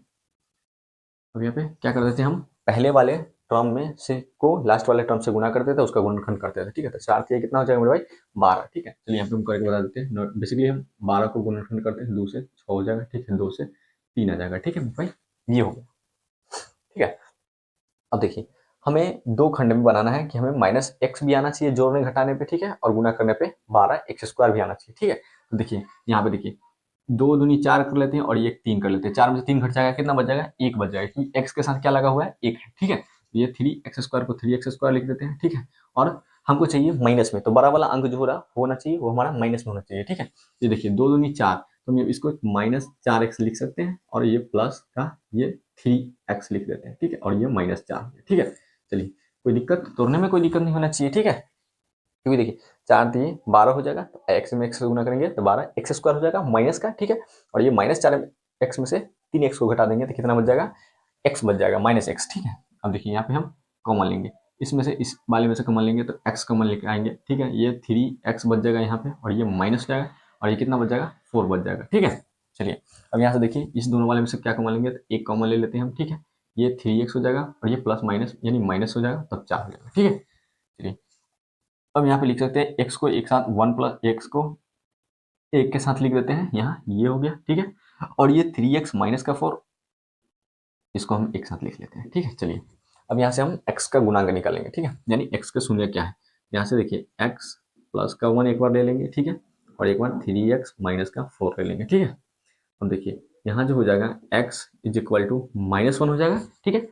अब यहाँ पे क्या कर देते हैं हम, पहले वाले टर्म में से को लास्ट वाले टर्म से गुना करते थे, उसका गुणनखंड करते थे, ठीक है, तो 4 किया कितना हो जाएगा मेरे भाई, 12, ठीक है। चलिए यहाँ पे हम करके बता देते हैं, बेसिकली हम 12 को गुणनखंड करते हैं, 2 से 6 हो जाएगा, ठीक है, 2 से 3 आ जाएगा, ठीक है भाई, ये हो गया, ठीक है। अब देखिए हमें दो खंड में बनाना है कि हमें -x भी आना चाहिए जोड़ने घटाने पे, ठीक है, और गुना करने पे 12x² भी आना चाहिए, ठीक है। तो देखिए यहाँ पे देखिए 2 दूनी 4 कर लेते हैं और ये 3 कर लेते हैं, 4 में से 3 घट जाएगा, कितना बच जाएगा, 1 बच जाएगा, क्योंकि x के साथ क्या लगा हुआ है, 1 है, ठीक है। तो ये 3x² को 3x² लिख देते हैं, ठीक है। और हमको चाहिए माइनस में, तो बड़ा वाला अंक जो हो रहा होना चाहिए वो हमारा माइनस में होना चाहिए। ठीक है, ये देखिए 2 दूनी 4, तो हम इसको -4x लिख सकते हैं और ये प्लस का ये 3x लिख देते हैं। ठीक है, और ये -4। ठीक है, चलिए कोई दिक्कत तोड़ने में कोई दिक्कत नहीं होना चाहिए। ठीक है, क्योंकि देखिए 4 दिए 12 हो जाएगा, तो x में x से गुना करेंगे तो 12x² हो जाएगा माइनस का। ठीक है, और ये -4x में से 3x को घटा देंगे तो कितना बच जाएगा, x बच जाएगा -x। ठीक है, अब देखिए यहाँ पे हम कॉमन लेंगे, इसमें से इस वाले में से कॉमन लेंगे तो x कॉमन लेके आएंगे। ठीक है, ये 3x बच जाएगा यहाँ पे, और ये माइनस हो जाएगा, और ये कितना बच जाएगा, 4 बच जाएगा। ठीक है, चलिए अब यहाँ से देखिए इस दोनों वाले में से क्या कॉमन लेंगे, तो एक कॉमन ले लेते हैं हम। ठीक है, ये 3x हो जाएगा और ये प्लस माइनस यानी माइनस हो जाएगा, तब 4 हो जाएगा। ठीक है, चलिए अब यहाँ पे लिख सकते हैं x को एक साथ 1 प्लस x को एक के साथ लिख देते हैं, यहाँ ये हो गया। ठीक है, और ये 3x माइनस का 4 इसको हम एक साथ लिख लेते हैं। ठीक है, चलिए अब यहाँ से हम x का गुणांक निकालेंगे। ठीक है, यानी x के शून्य क्या है, यहाँ से देखिए x प्लस का 1 एक बार ले लेंगे। ठीक है, और एक बार 3x माइनस का 4 ले लेंगे। ठीक है, अब देखिए यहाँ जो हो जाएगा x इज इक्वल टू -1 हो जाएगा। ठीक है,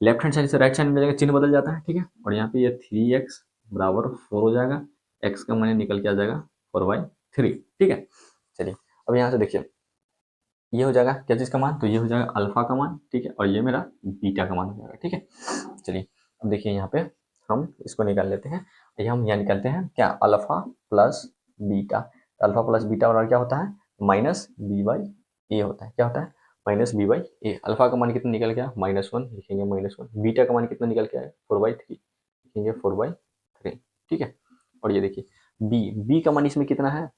लेफ्ट हैंड साइड से राइट साइड में जाएगा, चिन्ह बदल जाता है। ठीक है, और यहाँ पे ये 3x बराबर 4 हो जाएगा, x का मान निकल के आ जाएगा 4/3। ठीक है, चलिए अब यहाँ से देखिए ये हो जाएगा क्या चीज़ का मान, तो ये हो जाएगा अल्फा का मान। ठीक है, और ये मेरा बीटा का मान हो जाएगा। ठीक है, चलिए अब देखिए यहाँ पे हम इसको निकाल लेते हैं। ये हम यहाँ निकालते हैं क्या, alpha plus beta. Alpha plus beta बराबर क्या होता है, -b/a होता है। क्या होता है, -b/a। अल्फा का मान कितना निकल गया, -1 लिखेंगे -1। बीटा का मान कितना निकल के आया, 4/3 लिखेंगे 4/3। ठीक है, और ये देखिए बी का मान इसमें कितना है,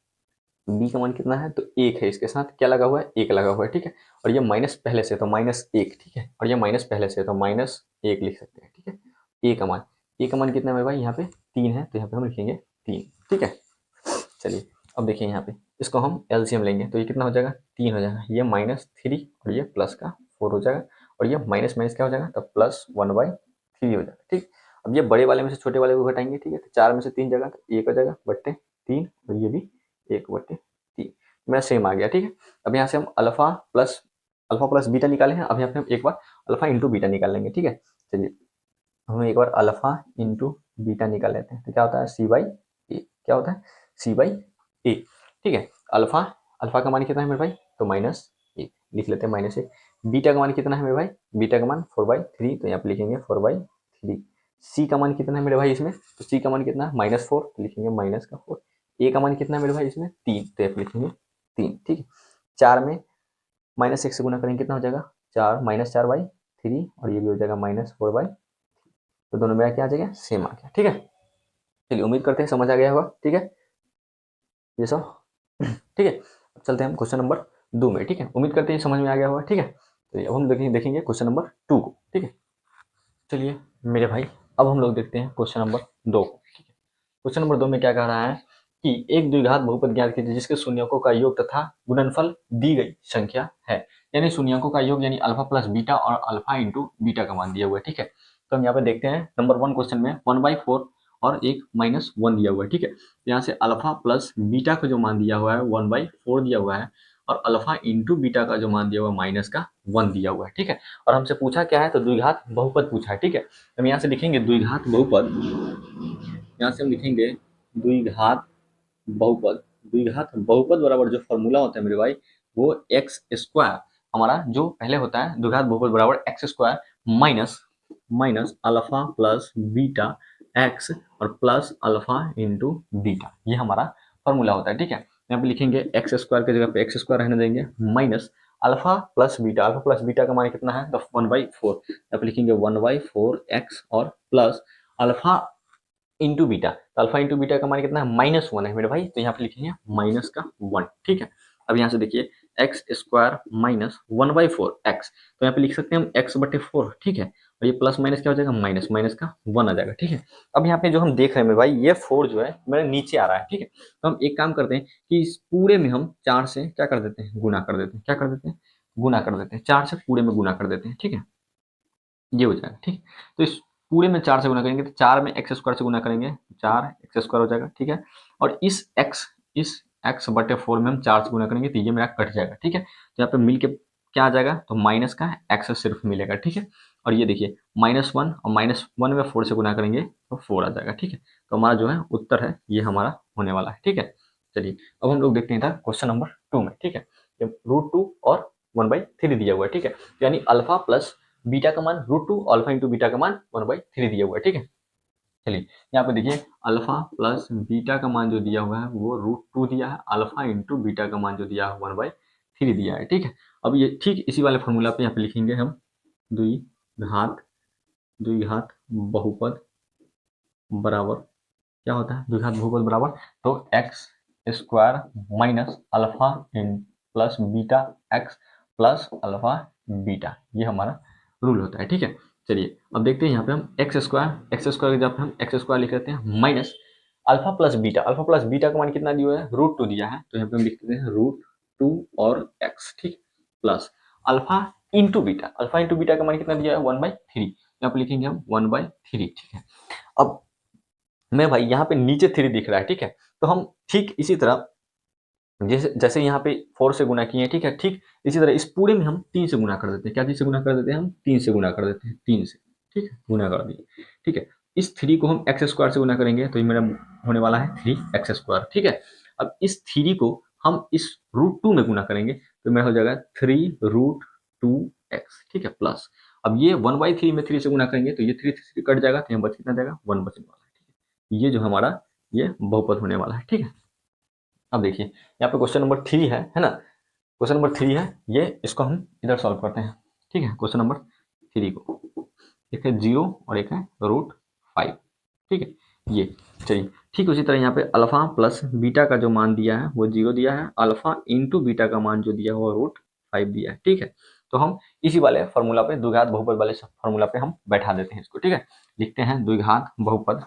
बी का मान कितना है, तो 1 है, इसके साथ क्या लगा हुआ है, 1 लगा हुआ है। ठीक है, और ये माइनस पहले से तो -1। ठीक है, और ये माइनस पहले से तो -1 लिख सकते हैं। ठीक है, ए का मान कितना है भाई, यहाँ पे 3 है, तो यहाँ पे हम लिखेंगे 3। ठीक है, चलिए अब देखिए यहाँ पे इसको हम एलसीएम लेंगे तो ये कितना हो जाएगा, 3 हो जाएगा, ये -3 और ये प्लस का 4 हो जाएगा, और ये माइनस माइनस क्या हो जाएगा, तब +1/3 हो जाएगा। ठीक, अब ये बड़े वाले में से छोटे वाले को घटाएंगे। ठीक है, तो 4 में से 3 जाएगा तो 1 हो जाएगा बट्टे 3, और ये भी 1/3 मेरा सेम आ गया। ठीक है, अब यहाँ से हम अल्फा प्लस बीटा निकाले हैं। अब यहाँ पे हम एक बार अल्फा इंटू बीटा निकाल लेंगे। ठीक है, चलिए हम एक बार अल्फा इंटू बीटा निकाल लेते हैं, तो क्या होता है, c/a। क्या होता है, c/a। ठीक है, अल्फा अल्फा का मान कितना है मेरे भाई, तो -1 लिख लेते हैं, -1। बीटा का मान कितना है मेरे भाई, बीटा का मान 4/3, तो यहाँ पे लिखेंगे 4/3। सी का मान कितना है मेरे भाई इसमें, तो सी का मान कितना है, -4, तो लिखेंगे -4। ए का मान कितना है मेरे भाई इसमें, 3, तो यहाँ पे लिखेंगे 3। ठीक है, 4 में -1 से गुना करेंगे कितना हो जाएगा, 4 -4/3, और ये भी हो जाएगा -4/, तो दोनों मेरा क्या आ जाएगा, सेम आ गया। ठीक है, चलिए उम्मीद करते हैं समझ आ गया होगा। ठीक है, ये सब ठीक है, अब चलते हैं हम क्वेश्चन नंबर 2 में। ठीक है, उम्मीद करते हैं समझ में आ गया होगा। ठीक है, तो अब हम देखेंगे क्वेश्चन नंबर 2 को। ठीक है, चलिए मेरे भाई अब हम लोग देखते हैं क्वेश्चन नंबर 2 को। ठीक है, क्वेश्चन नंबर 2 में क्या कह रहा है कि एक द्विघात बहुपद ज्ञात कीजिए जिसके शून्यकों का योग तथा गुणनफल दी गई संख्या है। यानी शून्यकों का योग यानी अल्फा प्लस बीटा और अल्फा इंटू बीटा का मान दिया हुआ है। ठीक है, तो हम यहाँ पे देखते हैं नंबर 1 क्वेश्चन में 1/4 और एक -1 दिया हुआ है। ठीक है, यहाँ से अल्फा प्लस बीटा का जो मान दिया हुआ है 1/4 दिया हुआ है, और अल्फा इंटू बीटा का जो मान दिया हुआ है -1 दिया हुआ है। ठीक है, और हमसे पूछा क्या है, तो द्विघात बहुपद पूछा है। ठीक है, हम यहाँ से लिखेंगे द्विघात बहुपद, यहाँ से हम लिखेंगे द्विघात बहुपद। द्विघात बहुपद बराबर जो फॉर्मूला होता है मेरे भाई, वो x² हमारा जो पहले होता है, द्विघात बहुपद बराबर x² minus alpha plus beta x और प्लस अल्फा इंटू बीटा, ये हमारा फॉर्मूला होता है। ठीक है, यहाँ पे लिखेंगे x² की जगह पे x² रहने देंगे, माइनस अल्फा प्लस बीटा का मान कितना है, तो 1/4, यहाँ पे लिखेंगे 1/4x और प्लस अल्फा इंटू बीटा, तो अल्फा इंटू बीटा का मान कितना है, -1 है मेरे भाई, तो यहाँ पे लिखेंगे -1। ठीक है, अब यहाँ से देखिए x² माइनस 1/4x, तो यहाँ पे लिख सकते हैं हम x/4। ठीक है, और ये प्लस माइनस क्या हो जाएगा, माइनस का 1 आ जाएगा। ठीक है, अब यहाँ पे जो हम देख रहे हैं मेरे भाई, ये 4 जो है मेरे नीचे आ रहा है। ठीक है, तो हम एक काम करते हैं कि इस पूरे में हम 4 से क्या कर देते हैं, गुना कर देते हैं। क्या कर देते हैं, गुना कर देते हैं, 4 से पूरे में गुना कर देते हैं। ठीक है, ये हो जाएगा। ठीक, तो इस पूरे में 4 से गुना करेंगे, तो 4 में x² से गुना करेंगे, 4x² हो जाएगा। ठीक है, और इस x/4 में हम 4 से गुना करेंगे, तो ये मेरा कट जाएगा। ठीक है, तो यहाँ पे मिल के क्या आ जाएगा, तो माइनस का x सिर्फ मिलेगा। ठीक है, और ये देखिए -1 और -1 में 4 से गुना करेंगे तो 4 आ जाएगा। ठीक है, तो हमारा जो है उत्तर है ये हमारा होने वाला है। ठीक है, चलिए अब हम लोग देखते हैं इधर क्वेश्चन नंबर 2 में। ठीक है, √2 और 1/3 दिया हुआ है। ठीक है, यानी अल्फा प्लस बीटा का मान √2, अल्फा इंटू बीटा का मान 1/3 दिया हुआ है। ठीक है, चलिए यहाँ पे देखिए अल्फा प्लस बीटा का मान जो दिया हुआ है वो √2 दिया है, अल्फा इंटू बीटा का मान जो दिया है 1/3 दिया है। ठीक है, अब ये ठीक इसी वाले फॉर्मूला पे यहाँ पे लिखेंगे हम द्विघात द्विघात बहुपद बराबर क्या होता है, द्विघात बहुपद बराबर तो x square minus alpha in plus beta x plus alpha beta, ये हमारा रूल होता है। ठीक है, चलिए अब देखते हैं यहाँ पे हम एक्स स्क्वायर की जगह पे हम एक्स स्क्वायर लिख लेते हैं माइनस अल्फा प्लस बीटा का मान कितना दिया है, √2 दिया है, तो यहाँ पे हम लिख देते हैं √2 और एक्स। ठीक, प्लस अल्फा इंटू बीटा का मान कितना दिया है 1/3, यहाँ पे लिखेंगे हम 1/3। ठीक है, अब मैं भाई यहाँ पे नीचे 3 दिख रहा है। ठीक है, तो हम ठीक इसी तरह जैसे जैसे यहाँ पे 4 से गुना किए। ठीक है, ठीक इसी तरह इस पूरे में हम 3 से गुना कर देते हैं। क्या चीज से गुना कर देते हैं, हम 3 से गुना कर देते हैं, 3 से। ठीक है, गुना कर दिए। ठीक है, इस 3 को हम एक्स स्क्वायर से गुना करेंगे तो ये मेरा होने वाला है 3x²। ठीक है, अब इस 3 को हम इस √2 में गुना करेंगे तो मेरा हो जाएगा 3√2x। ठीक है, प्लस अब ये 1/3 में 3 से गुना करेंगे तो ये 3 कट जाएगा, तो यहाँ बच कितना जाएगा 1 बचने वाला है। ठीक है, ये जो हमारा ये बहुपद होने वाला है। ठीक है, अब देखिए यहाँ पे क्वेश्चन नंबर 3 है ना, क्वेश्चन नंबर 3 है, ये इसको हम इधर सॉल्व करते हैं। ठीक है, क्वेश्चन नंबर 3 को एक है 0 और एक है √5। ठीक है, ये चलिए ठीक उसी तरह यहाँ पे अल्फा प्लस बीटा का जो मान दिया है वो 0 दिया है, अल्फा इंटू बीटा का मान जो दिया हुआ √5 दिया है। ठीक है, तो हम इसी वाले फॉर्मूला पे द्विघात बहुपद वाले फॉर्मूला पे हम बैठा देते हैं इसको। ठीक है, लिखते हैं द्विघात बहुपद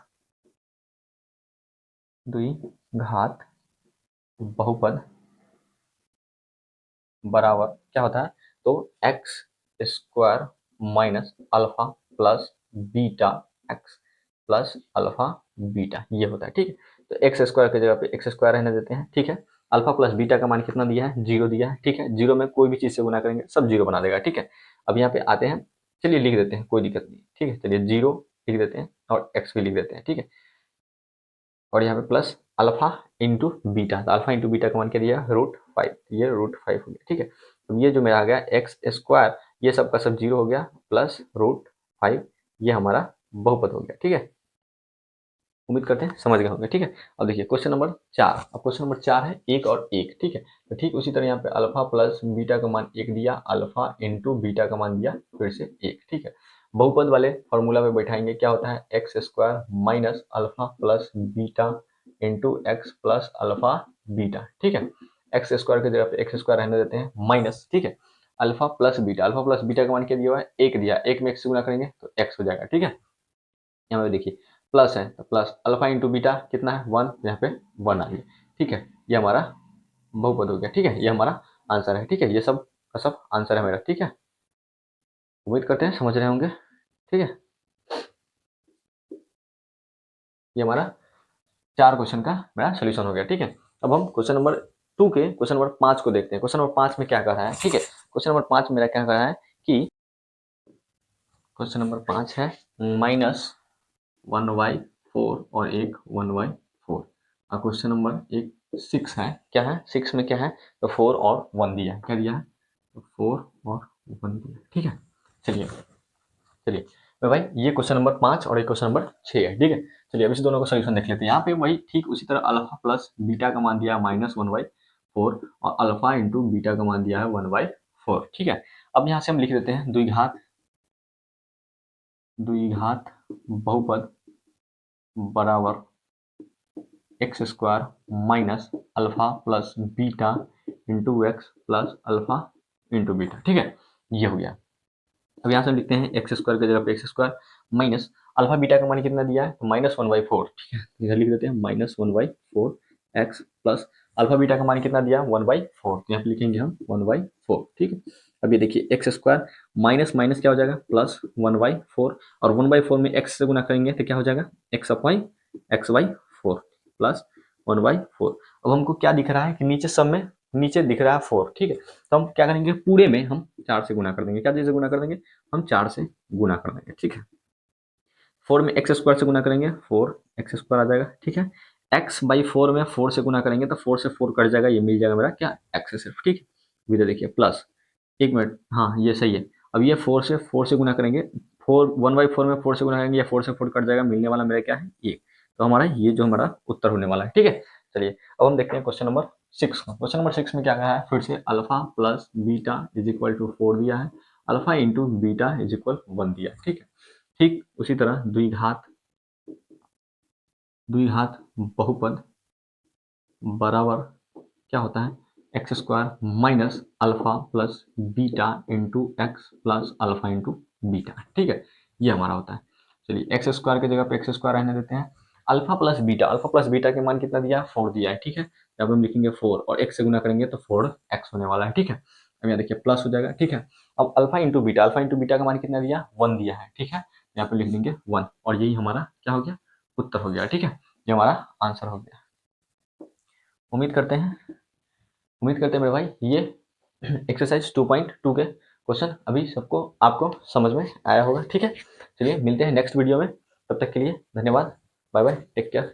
बराबर क्या होता है, तो x² minus alpha plus beta x plus alpha beta, ये होता है। ठीक है, तो x² की जगह पे x² रहने देते हैं। ठीक है, अल्फा प्लस बीटा का मान कितना दिया है, 0 दिया है। ठीक है, 0 में कोई भी चीज से गुना करेंगे सब 0 बना देगा। ठीक है, अब यहाँ पे आते हैं, चलिए लिख देते हैं, कोई दिक्कत नहीं। ठीक है, चलिए 0 लिख देते हैं और x भी लिख देते हैं। ठीक है, और यहाँ पे प्लस अल्फा इंटू बीटा, तो अल्फा इंटू बीटा का मान क्या दिया, √5, ये √5 हो गया। ठीक है, तो ये जो मेरा आ गया x², ये सब का सब 0 हो गया, प्लस √5, ये हमारा बहुपद हो गया। ठीक है, उम्मीद करते हैं समझ गए होंगे। ठीक है, अब देखिए क्वेश्चन नंबर 4, अब क्वेश्चन नंबर 4 है 1 और 1। ठीक है, तो ठीक उसी तरह यहाँ पे अल्फा प्लस बीटा का मान 1 दिया, अल्फा इंटू बीटा का मान दिया फिर से 1। ठीक है, बहुपद वाले फॉर्मूला में बैठाएंगे, क्या होता है x² minus alpha plus beta into x plus alpha beta. ठीक है, x² की जगह पे x² रहने देते हैं माइनस। ठीक है, अल्फा प्लस बीटा का मान क्या दिया हुआ है, 1 दिया, 1 में 1 से गुना करेंगे तो x हो जाएगा। ठीक है, यहाँ पे देखिए प्लस है तो प्लस अल्फा इंटू बीटा कितना है 1, यहाँ पे 1 आ गया। ठीक है, ये हमारा बहुपद हो गया। ठीक है, ये हमारा आंसर है। ठीक है, ये सब का सब आंसर है मेरा। ठीक है, उम्मीद करते हैं समझ रहे होंगे। ठीक है, ये हमारा 4 क्वेश्चन का मेरा सोल्यूशन हो गया। ठीक है, अब हम क्वेश्चन नंबर 2 के क्वेश्चन नंबर 5 को देखते हैं। क्वेश्चन नंबर 5 में क्या कर रहा है, ठीक है, क्वेश्चन नंबर 5 में मेरा क्या कर रहा है कि क्वेश्चन नंबर 5 है -1/4 और एक 1/4, और क्वेश्चन नंबर 6 है, क्या है 6 में क्या है, तो 4 और 1 दिया है, क्या दिया है, तो 4 और 1 दिया है। ठीक है, चलिए चलिए तो भाई ये क्वेश्चन नंबर 5 और एक क्वेश्चन नंबर 6 है। ठीक है, चलिए अब इस दोनों का सोल्यूशन देख लेते हैं। यहाँ पे वही ठीक उसी तरह अल्फा प्लस बीटा का मान दिया है -1/4 और अल्फा इंटू बीटा का मान दिया है 1/4। ठीक है, अब यहाँ से हम लिख देते हैं द्विघात बहुपद बराबर x² minus alpha plus beta into x plus alpha into beta. ठीक है, ये हो गया। अब यहाँ से हम लिखते हैं x² की जगह पे x² माइनस अल्फा बीटा का मान कितना दिया है, तो -1/4। ठीक है, इधर लिख देते हैं -1/4 एक्स प्लस अल्फा बीटा का मान कितना दिया 1/4, तो यहाँ पे लिखेंगे हम 1/4। ठीक है, अब ये देखिए x² माइनस माइनस क्या हो जाएगा प्लस 1/4, और 1/4 में x से गुना करेंगे तो क्या हो जाएगा x/4 प्लस 1/4। अब हमको क्या दिख रहा है कि नीचे सब में नीचे दिख रहा है 4। ठीक है, तो हम क्या करेंगे, पूरे में हम 4 से गुना कर देंगे। क्या चीज से गुना कर देंगे, हम 4 से गुना कर देंगे। ठीक है, 4 में एक्स स्क्वायर से गुना करेंगे 4x स्क्वायर आ जाएगा, ठीक है। x/4 में 4 से गुना करेंगे तो 4 से 4 कट जाएगा, ये मिल जाएगा मेरा क्या x सिर्फ, ठीक है। इधर देखिए प्लस, एक मिनट, हाँ ये सही है। अब ये 4 से गुना करेंगे, 1/4 में 4 से गुना करेंगे, ये 4 से 4 कट जाएगा, मिलने वाला मेरा क्या है ये। तो हमारा ये जो हमारा उत्तर होने वाला है, ठीक है। चलिए अब हम देखते हैं क्वेश्चन नंबर 6 को। क्वेश्चन नंबर 6 में क्या कहा है, फिर से alpha plus beta is equal to 4 दिया है, alpha into beta is equal 1 दिया है, ठीक है। ठीक उसी तरह द्विघात बहुपद बराबर क्या होता है, x square minus alpha plus beta into x plus alpha into beta, ठीक है। ये हमारा होता है। चलिए एक्स स्क्वायर की जगह पे एक्स स्क्वायर रहने देते हैं, अल्फा प्लस बीटा के मान कितना दिया है, 4 दिया है, ठीक है। जब हम लिखेंगे 4 और एक्स से गुना करेंगे तो 4x होने वाला है, ठीक है। अब यहाँ देखिए प्लस हो जाएगा, ठीक है। अब अल्फा इंटू बीटा का मान कितना दिया, 1 दिया है, ठीक है। यहाँ पे लिख देंगे 1 और यही हमारा क्या हो गया, उत्तर हो गया, ठीक है। ये हमारा आंसर हो गया। उम्मीद करते हैं मेरे भाई ये एक्सरसाइज 2.2 के क्वेश्चन अभी सबको आपको समझ में आया होगा, ठीक है। चलिए मिलते हैं नेक्स्ट वीडियो में, तब तक के लिए धन्यवाद, बाय बाय, टेक केयर।